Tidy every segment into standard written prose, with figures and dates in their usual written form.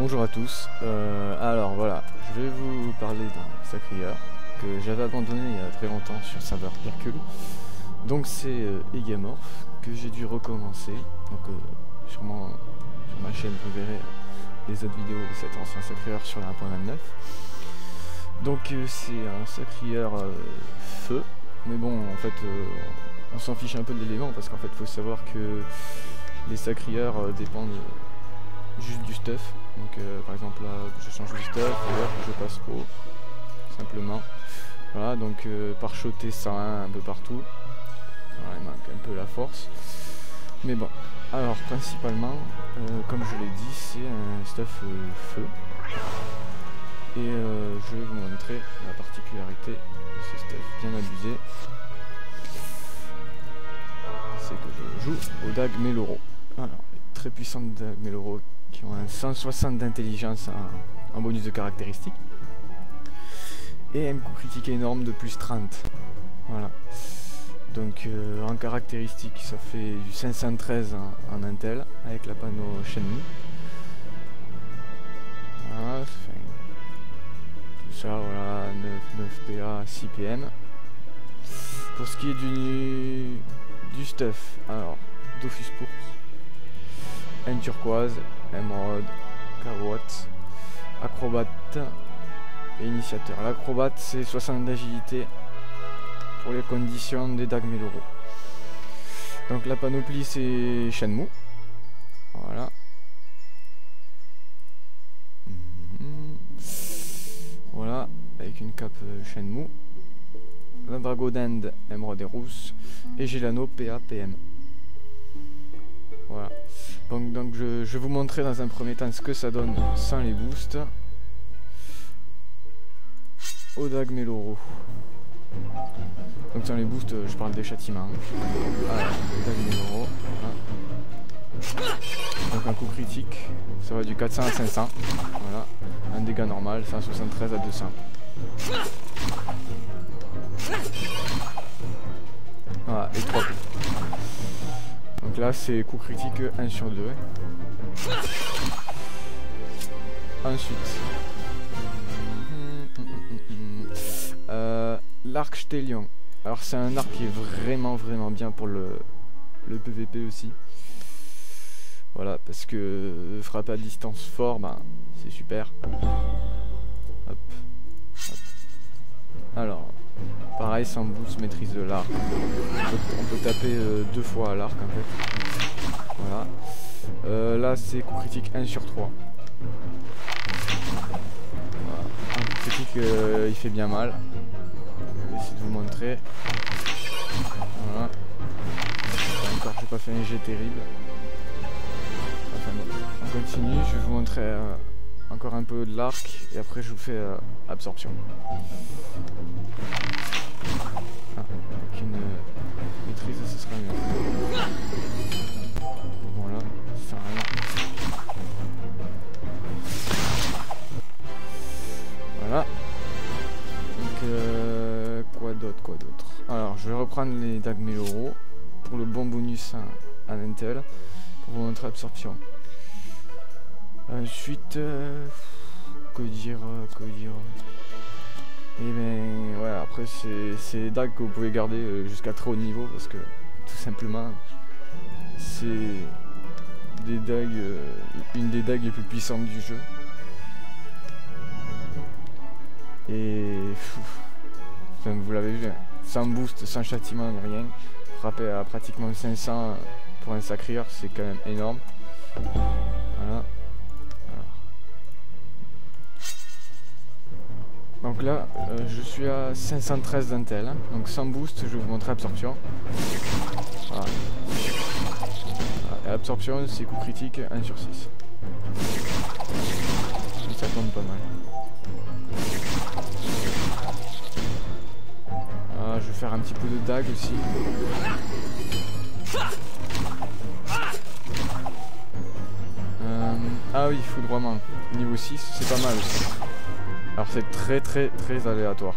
Bonjour à tous, alors voilà, je vais vous parler d'un Sacrieur que j'avais abandonné il y a très longtemps sur serveur Hercule. Donc c'est Egamorph que j'ai dû recommencer, donc sûrement sur ma chaîne vous verrez les autres vidéos de cet ancien Sacrieur sur la 1.29. Donc c'est un Sacrieur feu, mais bon en fait on s'en fiche un peu de l'élément parce qu'en fait il faut savoir que les Sacrieurs dépendent juste du stuff. Donc par exemple là je change de stuff et là je passe au simplement. Voilà, donc pare-choter 101 un peu partout. Voilà, il manque un peu la force. Mais bon, alors principalement, comme je l'ai dit, c'est un stuff feu. Et je vais vous montrer la particularité de ce stuff bien abusé. C'est que je joue au Dag Meloro. Alors, les très puissantes Dag Meloro qui ont un 160 d'intelligence en bonus de caractéristiques. Et un coup critique énorme de plus 30. Voilà. Donc en caractéristiques ça fait du 513 en intel avec la panneau Shenmue. Voilà, ça fait tout ça, voilà, 9 PA, 6 PM. Pour ce qui est du stuff, alors Dofus pourpre, un turquoise, émeraude, carotte, acrobate et initiateur. L'acrobate c'est 60 d'agilité pour les conditions des Dag Meloro. Donc la panoplie c'est Shenmue. Voilà. Voilà, avec une cape Shenmue. La Dragodend émeraude et rousse. Et j'ai l'anneau PA PM. Voilà. Donc je vais vous montrer dans un premier temps ce que ça donne sans les boosts. Au Dag Meloro. Donc sans les boosts, je parle des châtiments. Voilà, Dag Meloro. Voilà. Donc un coup critique, ça va du 400 à 500. Voilà. Un dégât normal, 173 à 200. Voilà, et 3 coups. Donc là c'est coup critique 1 sur 2. Ensuite. L'arc Stélion. Alors c'est un arc qui est vraiment bien pour le PVP aussi. Voilà, parce que frapper à distance fort, ben c'est super. Hop, hop. Alors, pareil sans boost, maîtrise de l'arc. On peut taper 2 fois à l'arc en fait. Voilà. Là c'est coup critique 1 sur 3. Voilà. Un coup critique il fait bien mal. Je vais essayer de vous montrer. Voilà. Encore j'ai pas fait un jet terrible. Enfin bon, on continue, je vais vous montrer encore un peu de l'arc et après je vous fais absorption. Ah, avec une maîtrise ce sera mieux. Voilà, ça sert à rien. Voilà. Donc quoi d'autre. Alors je vais reprendre les Dag Meloro pour le bon bonus en intel pour vous montrer absorption. Ensuite que dire et ben ouais, après c'est des dagues que vous pouvez garder jusqu'à très haut niveau parce que tout simplement c'est des dagues une des dagues les plus puissantes du jeu. Et enfin, vous l'avez vu, sans boost, sans châtiment ni rien, frapper à pratiquement 500 pour un Sacrieur, c'est quand même énorme. Voilà. Donc là, je suis à 513 d'intel, hein. Donc sans boost, je vais vous montrer absorption. Voilà. Voilà. Et absorption, c'est coup critique 1 sur 6. Et ça tombe pas mal. Je vais faire un petit peu de dague aussi. Ah oui, foudroiement. Niveau 6, c'est pas mal aussi. Alors c'est très aléatoire.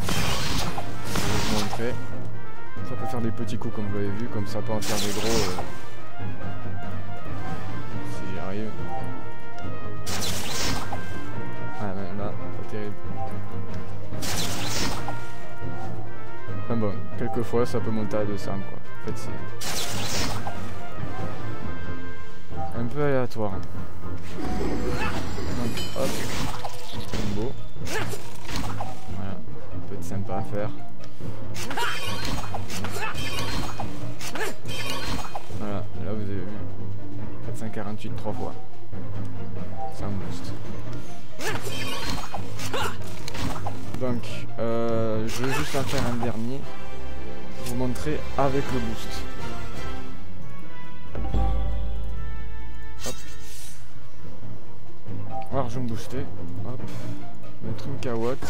Je vais vous montrer. Ça peut faire des petits coups comme vous l'avez vu, comme ça peut en faire des gros. Si j'y arrive. terrible. Enfin bon, quelquefois ça peut monter à 200 quoi. En fait c'est un peu aléatoire. Donc hop, combo. Voilà, ça peut être sympa à faire. Voilà, là vous avez vu 448 3 fois. Ça me booste. Donc, je vais juste en faire un dernier. Vous montrer avec le boost. Hop. Alors, je vais me booster. Hop. Mettre une carotte.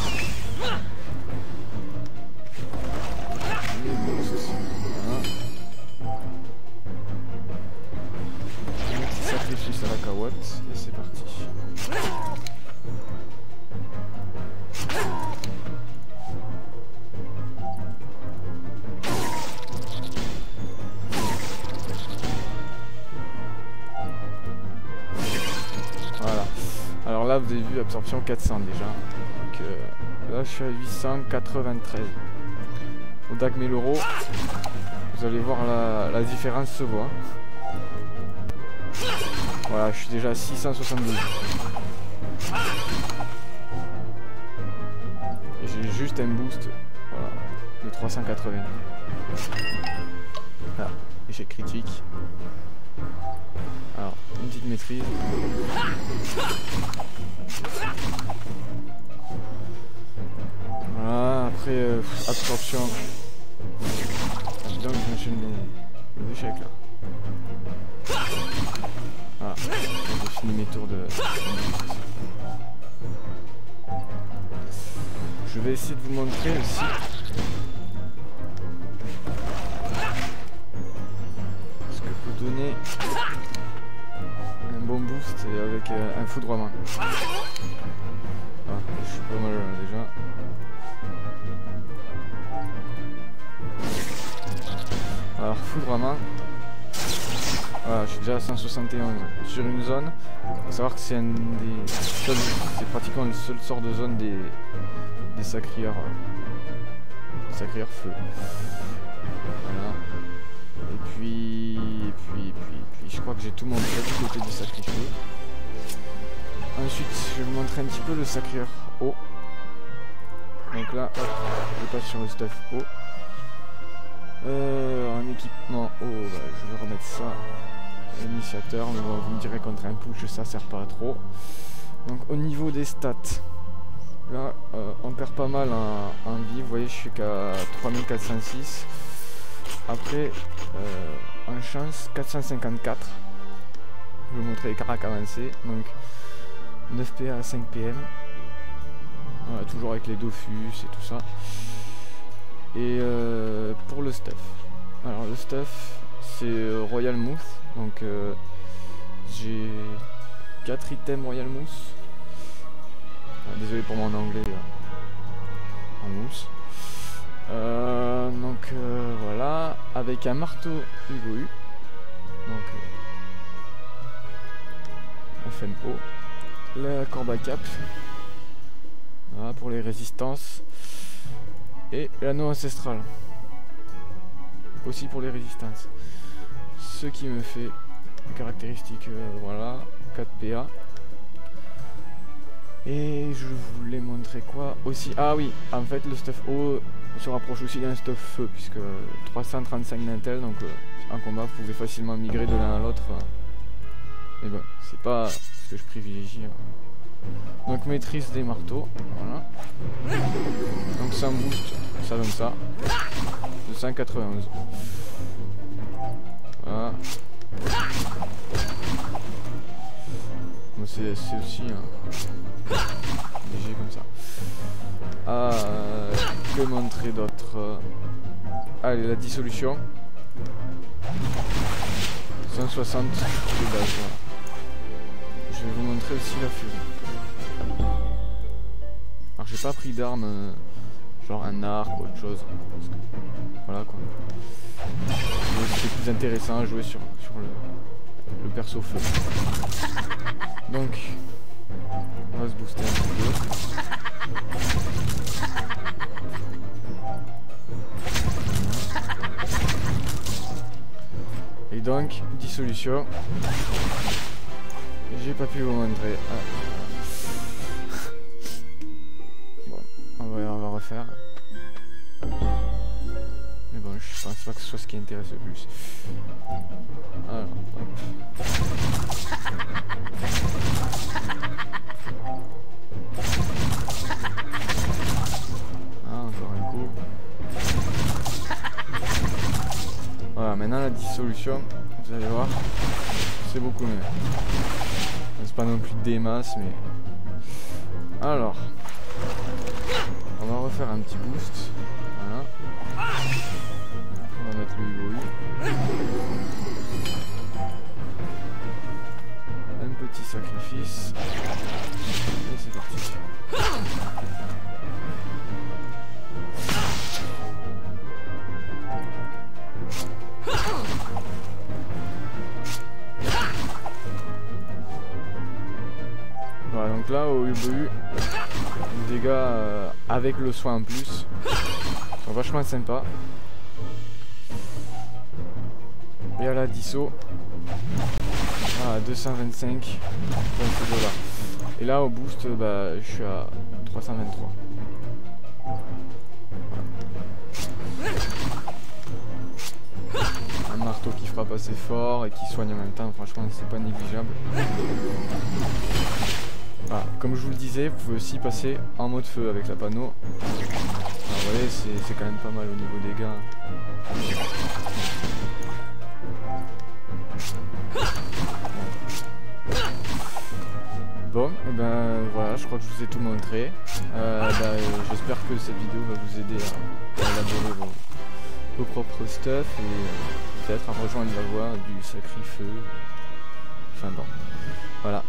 Les boosts. Voilà. Un petit sacrifice à la carotte. Et c'est parti. Alors là vous avez vu absorption 400 déjà. Donc là je suis à 893. Au Dagmé l'euro, vous allez voir la différence se voit. Voilà, je suis déjà à 672. Et j'ai juste un boost voilà, de 380. Voilà, échec critique. Alors, une petite maîtrise. Voilà, après absorption. Donc j'enchaîne les échecs là. Voilà, j'ai fini mes tours de... Je vais essayer de vous montrer aussi. Ce que peut donner un bon boost avec un foudroiement. Ah, je suis pas mal déjà. Alors foudroiement. Voilà, je suis déjà à 171 sur une zone. Faut savoir que c'est c'est pratiquement le seul sort de zone des sacrieurs feu. Voilà. Et puis je crois que j'ai tout montré du côté du sacrifié. Ensuite, je vais vous montrer un petit peu le sacrieur eau. Donc là, hop, je passe sur le stuff eau. En équipement eau, bah, je vais remettre ça. Initiateur, mais bon, vous me direz contre un push, ça sert pas à trop. Donc au niveau des stats, là, on perd pas mal en vie. Vous voyez, je suis qu'à 3406. Après, en chance, 454. Je vais vous montrer les caracs avancés. Donc 9 PA à 5 PM. Voilà, toujours avec les Dofus et tout ça. Et pour le stuff. Alors le stuff, c'est Royal Mousse. Donc j'ai 4 items Royal Mousse. Désolé pour mon anglais en mousse. Donc voilà, avec un marteau Hugo U. Donc FMO. La corde à cap. Voilà pour les résistances. Et l'anneau ancestral. Aussi pour les résistances. Ce qui me fait caractéristiques, voilà, 4 PA. Et je voulais montrer quoi aussi. Ah oui, en fait le stuff eau se rapproche aussi d'un stuff feu, puisque 335 d'intel, donc en combat vous pouvez facilement migrer de l'un à l'autre. Mais bon, c'est pas ce que je privilégie. Donc maîtrise des marteaux, voilà. Donc ça me booste, ça donne ça. De 191. Voilà. Bon, c'est aussi léger comme ça. Que montrer d'autre? Allez, la dissolution. 160 de base, voilà. Je vais vous montrer aussi la furie. Alors j'ai pas pris d'armes genre un arc ou autre chose. Parce que, voilà quoi. C'est plus intéressant à jouer sur le perso feu. Donc on va se booster un petit peu. donc, dissolution. J'ai pas pu vous montrer. Ah. Bon, on va refaire. Mais bon, je pense pas que ce soit ce qui intéresse le plus. Alors, hop. Ah, encore un coup. Voilà, maintenant la dissolution, vous allez voir, c'est beaucoup mieux. C'est pas non plus des masses, mais... Alors, on va refaire un petit boost. Voilà. On va mettre le Hugo. Un petit sacrifice. Et c'est parti. Voilà, donc là au UBU, les dégâts avec le soin en plus sont vachement sympas. Et à la disso, à 225 dans ces deux-là. Et là au boost, bah, je suis à 323. Un marteau qui frappe assez fort et qui soigne en même temps, franchement c'est pas négligeable. Voilà, comme je vous le disais, vous pouvez aussi passer en mode feu avec la panneau. Alors, vous voyez, c'est quand même pas mal au niveau des dégâts. Bon, et ben voilà, je crois que je vous ai tout montré. J'espère que cette vidéo va vous aider à élaborer vos propres stuff et peut-être à rejoindre la voie du sacré feu. Enfin bon, voilà.